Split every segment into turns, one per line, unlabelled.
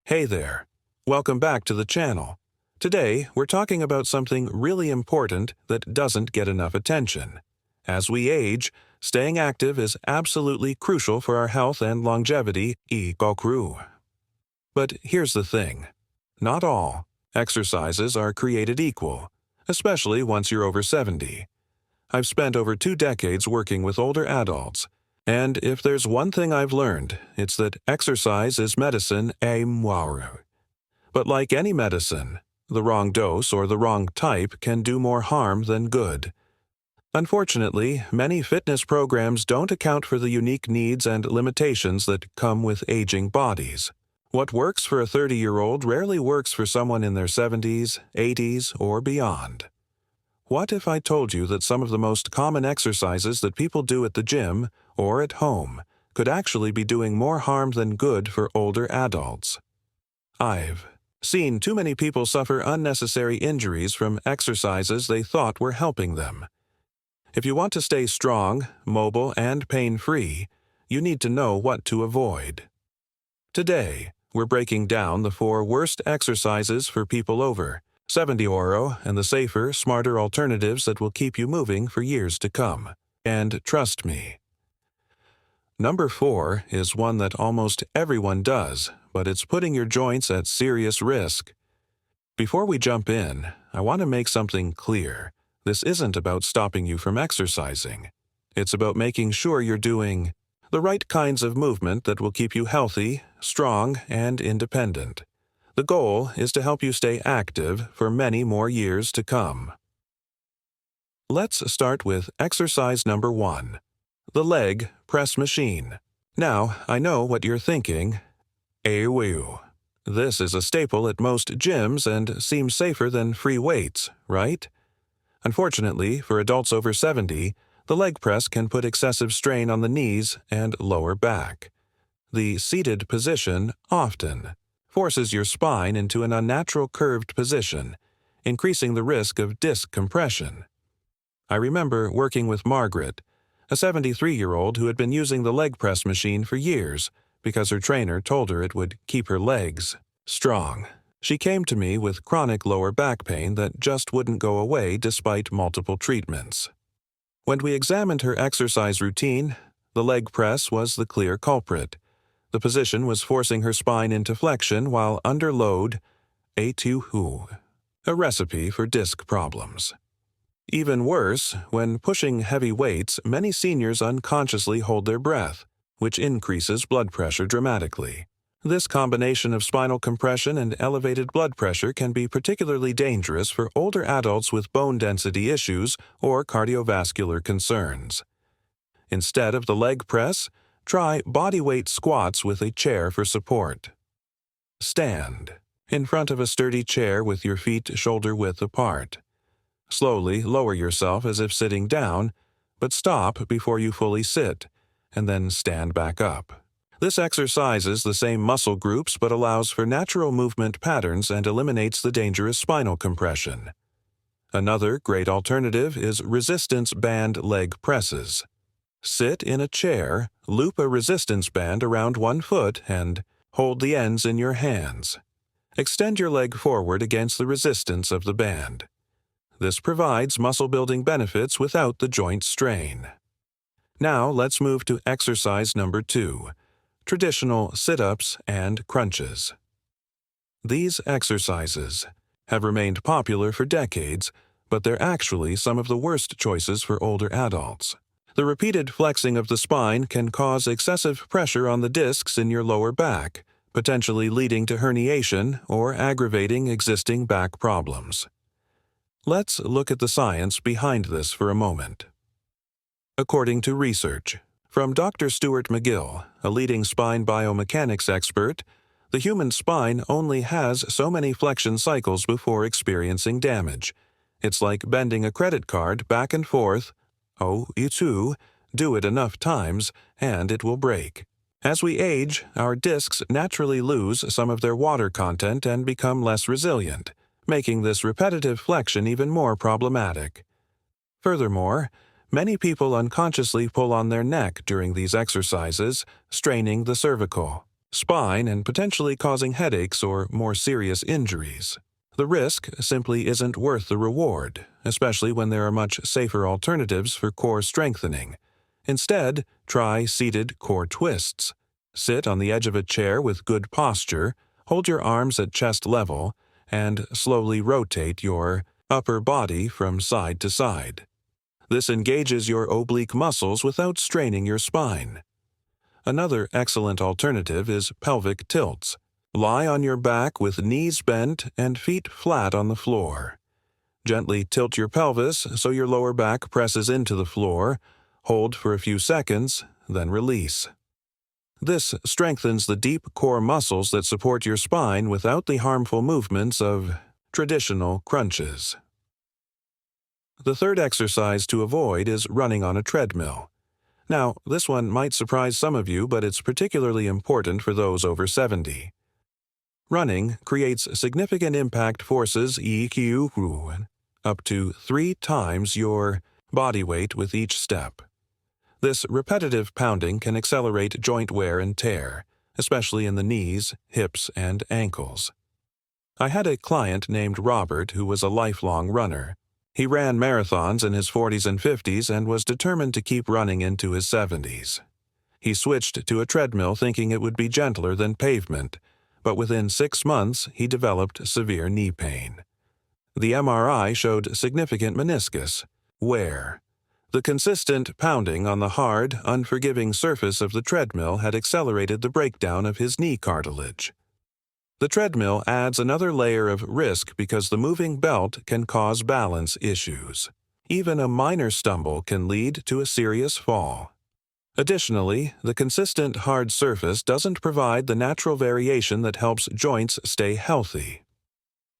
Hey there. Welcome back to the channel. Today, we're talking about something really important that doesn't get enough attention. As we age, staying active is absolutely crucial for our health and longevity. But here's the thing. Not all exercises are created equal, especially once you're over 70. I've spent over 2 decades working with older adults, and if there's one thing I've learned, it's that exercise is medicine. But like any medicine, the wrong dose or the wrong type can do more harm than good. Unfortunately, many fitness programs don't account for the unique needs and limitations that come with aging bodies. What works for a 30-year-old rarely works for someone in their 70s, 80s, or beyond. What if I told you that some of the most common exercises that people do at the gym or at home could actually be doing more harm than good for older adults? I've seen too many people suffer unnecessary injuries from exercises they thought were helping them. If you want to stay strong, mobile, and pain-free, you need to know what to avoid. Today, we're breaking down the 4 worst exercises for people over 70 and the safer, smarter alternatives that will keep you moving for years to come. And trust me. Number 4 is one that almost everyone does, but it's putting your joints at serious risk. Before we jump in, I want to make something clear. This isn't about stopping you from exercising. It's about making sure you're doing the right kinds of movement that will keep you healthy, strong, and independent. The goal is to help you stay active for many more years to come. Let's start with exercise number 1, the leg press machine. Now, I know what you're thinking. Ew. This is a staple at most gyms and seems safer than free weights, right? Unfortunately, for adults over 70, the leg press can put excessive strain on the knees and lower back. The seated position often forces your spine into an unnatural curved position, increasing the risk of disc compression. I remember working with Margaret, a 73-year-old who had been using the leg press machine for years because her trainer told her it would keep her legs strong. She came to me with chronic lower back pain that just wouldn't go away despite multiple treatments. When we examined her exercise routine, the leg press was the clear culprit. The position was forcing her spine into flexion while under load, a recipe for disc problems. Even worse, when pushing heavy weights, many seniors unconsciously hold their breath, which increases blood pressure dramatically. This combination of spinal compression and elevated blood pressure can be particularly dangerous for older adults with bone density issues or cardiovascular concerns. Instead of the leg press, try bodyweight squats with a chair for support. Stand in front of a sturdy chair with your feet shoulder-width apart. Slowly lower yourself as if sitting down, but stop before you fully sit, and then stand back up. This exercises the same muscle groups but allows for natural movement patterns and eliminates the dangerous spinal compression. Another great alternative is resistance band leg presses. Sit in a chair, loop a resistance band around one foot, and hold the ends in your hands. Extend your leg forward against the resistance of the band. This provides muscle-building benefits without the joint strain. Now let's move to exercise number 2, traditional sit-ups and crunches. These exercises have remained popular for decades, but they're actually some of the worst choices for older adults. The repeated flexing of the spine can cause excessive pressure on the discs in your lower back, potentially leading to herniation or aggravating existing back problems. Let's look at the science behind this for a moment. According to research from Dr. Stuart McGill, a leading spine biomechanics expert, the human spine only has so many flexion cycles before experiencing damage. It's like bending a credit card back and forth. Do it enough times, and it will break. As we age, our discs naturally lose some of their water content and become less resilient, making this repetitive flexion even more problematic. Furthermore, many people unconsciously pull on their neck during these exercises, straining the cervical. spine, and potentially causing headaches or more serious injuries. The risk simply isn't worth the reward, especially when there are much safer alternatives for core strengthening. Instead, try seated core twists. Sit on the edge of a chair with good posture, hold your arms at chest level, and slowly rotate your upper body from side to side. This engages your oblique muscles without straining your spine. Another excellent alternative is pelvic tilts. Lie on your back with knees bent and feet flat on the floor. Gently tilt your pelvis so your lower back presses into the floor. Hold for a few seconds, then release. This strengthens the deep core muscles that support your spine without the harmful movements of traditional crunches. The third exercise to avoid is running on a treadmill. Now, this one might surprise some of you, but it's particularly important for those over 70. Running creates significant impact forces EQ up to 3 times your body weight with each step. This repetitive pounding can accelerate joint wear and tear, especially in the knees, hips, and ankles. I had a client named Robert who was a lifelong runner. He ran marathons in his 40s and 50s and was determined to keep running into his 70s. He switched to a treadmill thinking it would be gentler than pavement, but within 6 months he developed severe knee pain. The MRI showed significant meniscus wear. The consistent pounding on the hard, unforgiving surface of the treadmill had accelerated the breakdown of his knee cartilage. The treadmill adds another layer of risk because the moving belt can cause balance issues. Even a minor stumble can lead to a serious fall. Additionally, the consistent hard surface doesn't provide the natural variation that helps joints stay healthy.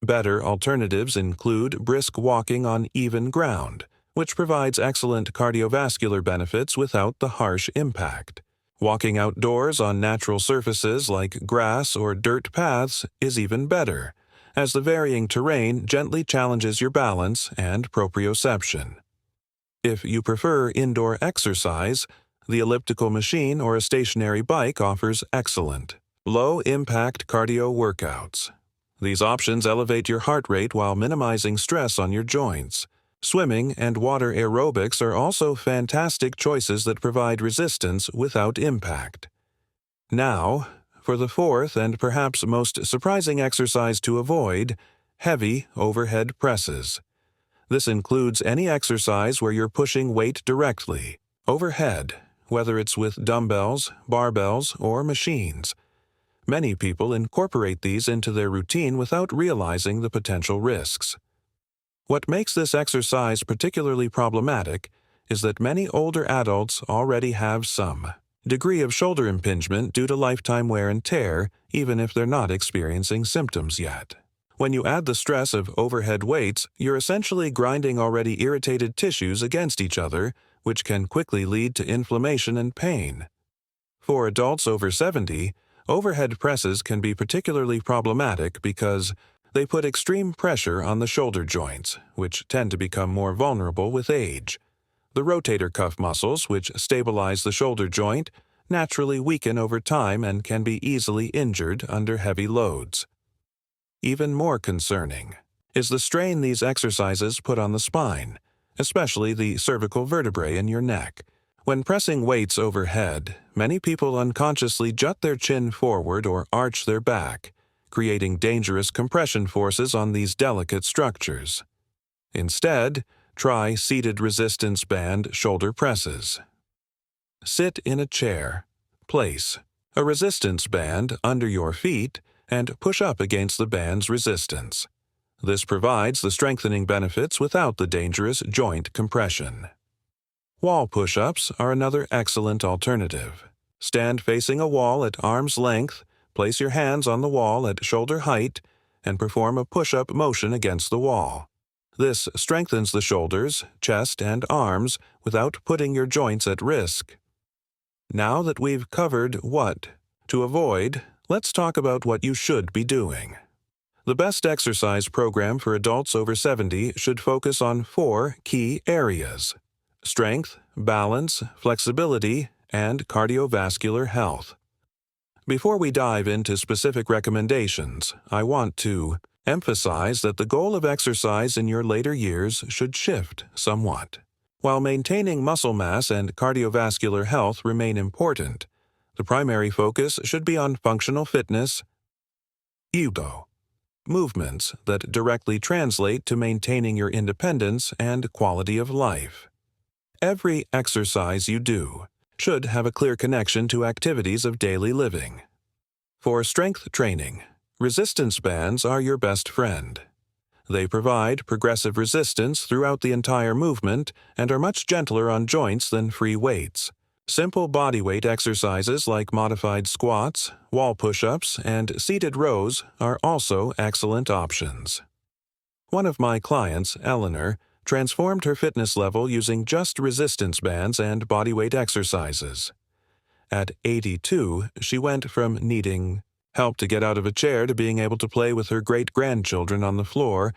Better alternatives include brisk walking on even ground, which provides excellent cardiovascular benefits without the harsh impact. Walking outdoors on natural surfaces like grass or dirt paths is even better, as the varying terrain gently challenges your balance and proprioception. If you prefer indoor exercise, the elliptical machine or a stationary bike offers excellent, low-impact cardio workouts. These options elevate your heart rate while minimizing stress on your joints. Swimming and water aerobics are also fantastic choices that provide resistance without impact. Now, for the fourth and perhaps most surprising exercise to avoid, heavy overhead presses. This includes any exercise where you're pushing weight directly, overhead, whether it's with dumbbells, barbells, or machines. Many people incorporate these into their routine without realizing the potential risks. What makes this exercise particularly problematic is that many older adults already have some degree of shoulder impingement due to lifetime wear and tear, even if they're not experiencing symptoms yet. When you add the stress of overhead weights, you're essentially grinding already irritated tissues against each other, which can quickly lead to inflammation and pain. For adults over 70, overhead presses can be particularly problematic because they put extreme pressure on the shoulder joints, which tend to become more vulnerable with age. The rotator cuff muscles, which stabilize the shoulder joint, naturally weaken over time and can be easily injured under heavy loads. Even more concerning is the strain these exercises put on the spine, especially the cervical vertebrae in your neck. When pressing weights overhead, many people unconsciously jut their chin forward or arch their back, creating dangerous compression forces on these delicate structures. Instead, try seated resistance band shoulder presses. Sit in a chair. Place a resistance band under your feet and push up against the band's resistance. This provides the strengthening benefits without the dangerous joint compression. Wall push-ups are another excellent alternative. Stand facing a wall at arm's length, place your hands on the wall at shoulder height, and perform a push-up motion against the wall. This strengthens the shoulders, chest, and arms without putting your joints at risk. Now that we've covered what to avoid, let's talk about what you should be doing. The best exercise program for adults over 70 should focus on 4 key areas: strength, balance, flexibility, and cardiovascular health. Before we dive into specific recommendations, I want to emphasize that the goal of exercise in your later years should shift somewhat. While maintaining muscle mass and cardiovascular health remain important, the primary focus should be on functional fitness, judo, movements that directly translate to maintaining your independence and quality of life. Every exercise you do should have a clear connection to activities of daily living. For strength training, resistance bands are your best friend. They provide progressive resistance throughout the entire movement and are much gentler on joints than free weights. Simple bodyweight exercises like modified squats, wall push-ups, and seated rows are also excellent options. One of my clients, Eleanor, transformed her fitness level using just resistance bands and bodyweight exercises. At 82, she went from needing help to get out of a chair to being able to play with her great-grandchildren on the floor,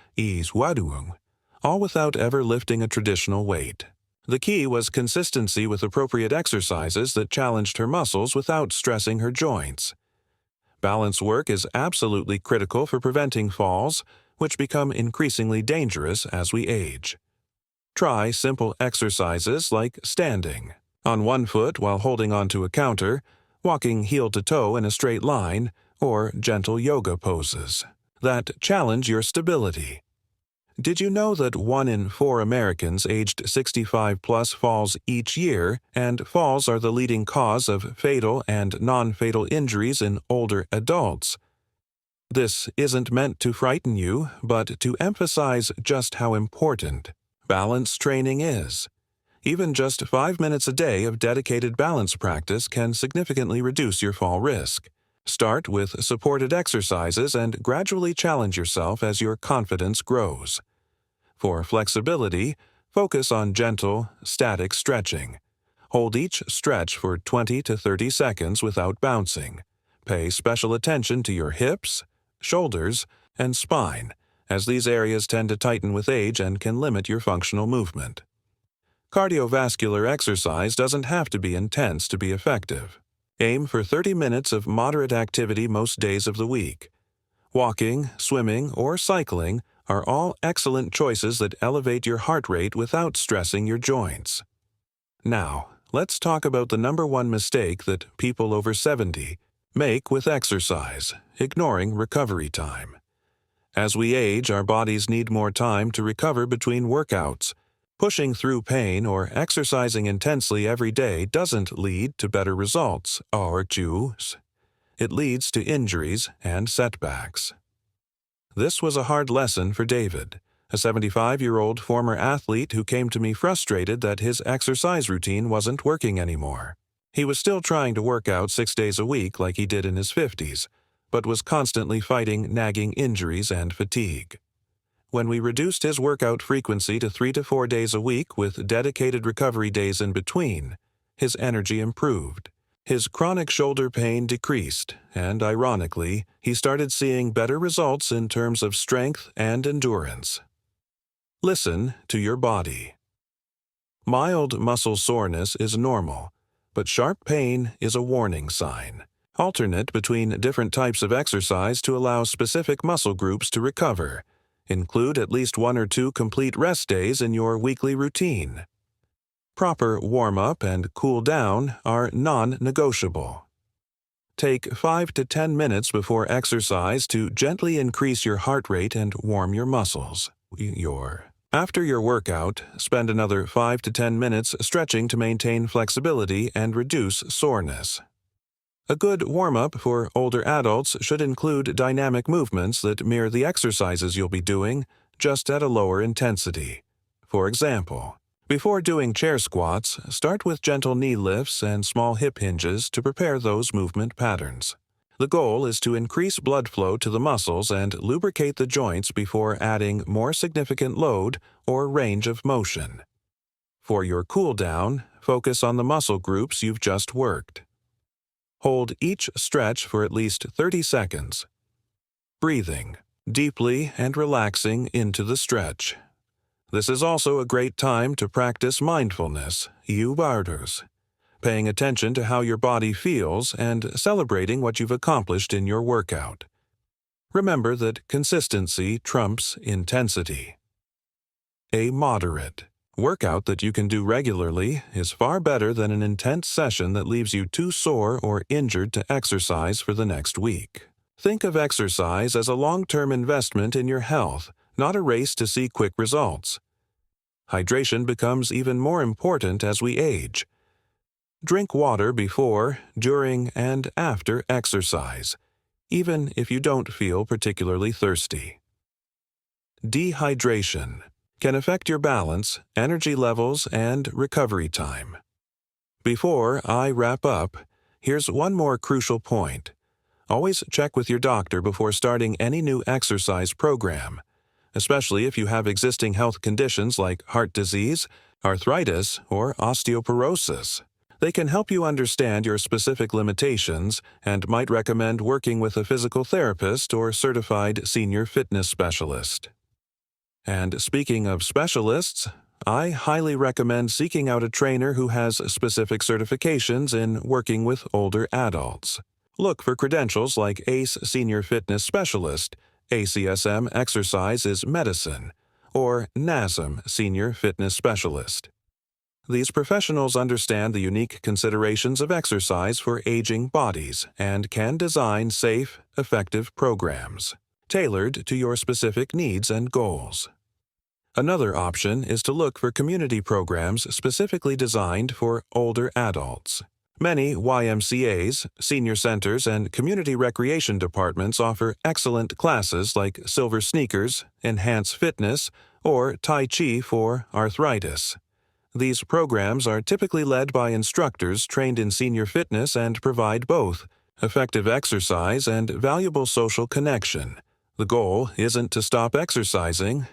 all without ever lifting a traditional weight. The key was consistency with appropriate exercises that challenged her muscles without stressing her joints. Balance work is absolutely critical for preventing falls, which become increasingly dangerous as we age. Try simple exercises like standing on one foot while holding onto a counter, walking heel to toe in a straight line, or gentle yoga poses that challenge your stability. Did you know that 1 in 4 Americans aged 65+ falls each year, and falls are the leading cause of fatal and non-fatal injuries in older adults? This isn't meant to frighten you, but to emphasize just how important balance training is. Even just 5 minutes a day of dedicated balance practice can significantly reduce your fall risk. Start with supported exercises and gradually challenge yourself as your confidence grows. For flexibility, focus on gentle, static stretching. Hold each stretch for 20 to 30 seconds without bouncing. Pay special attention to your hips, shoulders, and spine, as these areas tend to tighten with age and can limit your functional movement. Cardiovascular exercise doesn't have to be intense to be effective. Aim for 30 minutes of moderate activity most days of the week. Walking, swimming, or cycling are all excellent choices that elevate your heart rate without stressing your joints. Now, let's talk about the #1 mistake that people over 70 make with exercise, ignoring recovery time. As we age, our bodies need more time to recover between workouts. Pushing through pain or exercising intensely every day doesn't lead to better results or juice. It leads to injuries and setbacks. This was a hard lesson for David, a 75-year-old former athlete who came to me frustrated that his exercise routine wasn't working anymore. He was still trying to work out 6 days a week like he did in his 50s, but was constantly fighting nagging injuries and fatigue. When we reduced his workout frequency to 3 to 4 days a week with dedicated recovery days in between, his energy improved. His chronic shoulder pain decreased, and ironically, he started seeing better results in terms of strength and endurance. Listen to your body. Mild muscle soreness is normal, but sharp pain is a warning sign. Alternate between different types of exercise to allow specific muscle groups to recover. Include at least 1 or 2 complete rest days in your weekly routine. Proper warm-up and cool-down are non-negotiable. Take 5 to 10 minutes before exercise to gently increase your heart rate and warm your muscles. After your workout, spend another 5 to 10 minutes stretching to maintain flexibility and reduce soreness. A good warm-up for older adults should include dynamic movements that mirror the exercises you'll be doing, just at a lower intensity. For example, before doing chair squats, start with gentle knee lifts and small hip hinges to prepare those movement patterns. The goal is to increase blood flow to the muscles and lubricate the joints before adding more significant load or range of motion. For your cool-down, focus on the muscle groups you've just worked. Hold each stretch for at least 30 seconds. Breathing deeply and relaxing into the stretch. This is also a great time to practice mindfulness, paying attention to how your body feels and celebrating what you've accomplished in your workout. Remember that consistency trumps intensity. A moderate workout that you can do regularly is far better than an intense session that leaves you too sore or injured to exercise for the next week. Think of exercise as a long-term investment in your health, not a race to see quick results. Hydration becomes even more important as we age. Drink water before, during, and after exercise, even if you don't feel particularly thirsty. Dehydration can affect your balance, energy levels, and recovery time. Before I wrap up, here's one more crucial point. Always check with your doctor before starting any new exercise program, especially if you have existing health conditions like heart disease, arthritis, or osteoporosis. They can help you understand your specific limitations and might recommend working with a physical therapist or certified senior fitness specialist. And speaking of specialists, I highly recommend seeking out a trainer who has specific certifications in working with older adults. Look for credentials like ACE Senior Fitness Specialist, ACSM Exercise is Medicine, or NASM Senior Fitness Specialist. These professionals understand the unique considerations of exercise for aging bodies and can design safe, effective programs tailored to your specific needs and goals. Another option is to look for community programs specifically designed for older adults. Many YMCAs, senior centers, and community recreation departments offer excellent classes like Silver Sneakers, Enhance Fitness, or Tai Chi for arthritis. These programs are typically led by instructors trained in senior fitness and provide both effective exercise and valuable social connection. The goal isn't to stop exercising.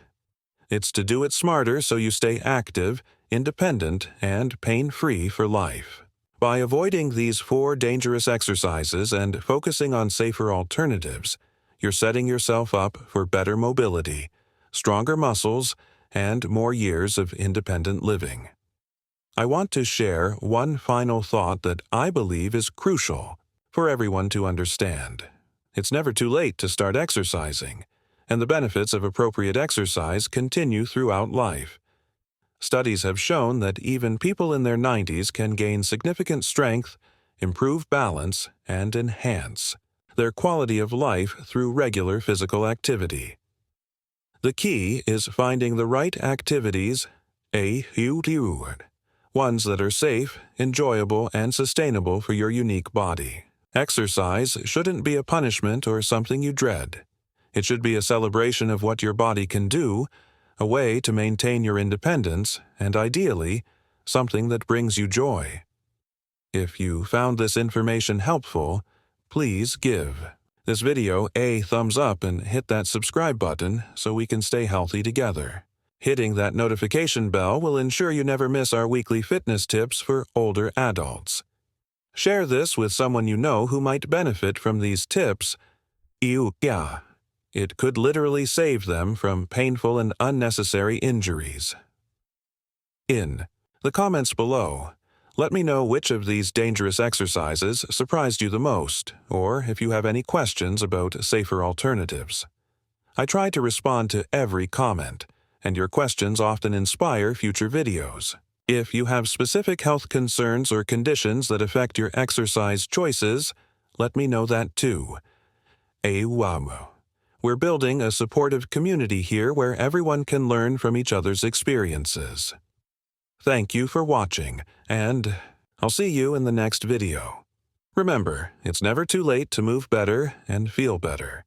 It's to do it smarter so you stay active, independent, and pain-free for life. By avoiding these 4 dangerous exercises and focusing on safer alternatives, you're setting yourself up for better mobility, stronger muscles, and more years of independent living. I want to share one final thought that I believe is crucial for everyone to understand. It's never too late to start exercising, and the benefits of appropriate exercise continue throughout life. Studies have shown that even people in their 90s can gain significant strength, improve balance, and enhance their quality of life through regular physical activity. The key is finding the right activities, ones that are safe, enjoyable, and sustainable for your unique body. Exercise shouldn't be a punishment or something you dread. It should be a celebration of what your body can do, a way to maintain your independence, and ideally, something that brings you joy. If you found this information helpful, please give this video a thumbs up and hit that subscribe button so we can stay healthy together. Hitting that notification bell will ensure you never miss our weekly fitness tips for older adults. Share this with someone you know who might benefit from these tips. It could literally save them from painful and unnecessary injuries. In the comments below, let me know which of these dangerous exercises surprised you the most, or if you have any questions about safer alternatives. I try to respond to every comment, and your questions often inspire future videos. If you have specific health concerns or conditions that affect your exercise choices, let me know that too. We're building a supportive community here where everyone can learn from each other's experiences. Thank you for watching, and I'll see you in the next video. Remember, it's never too late to move better and feel better.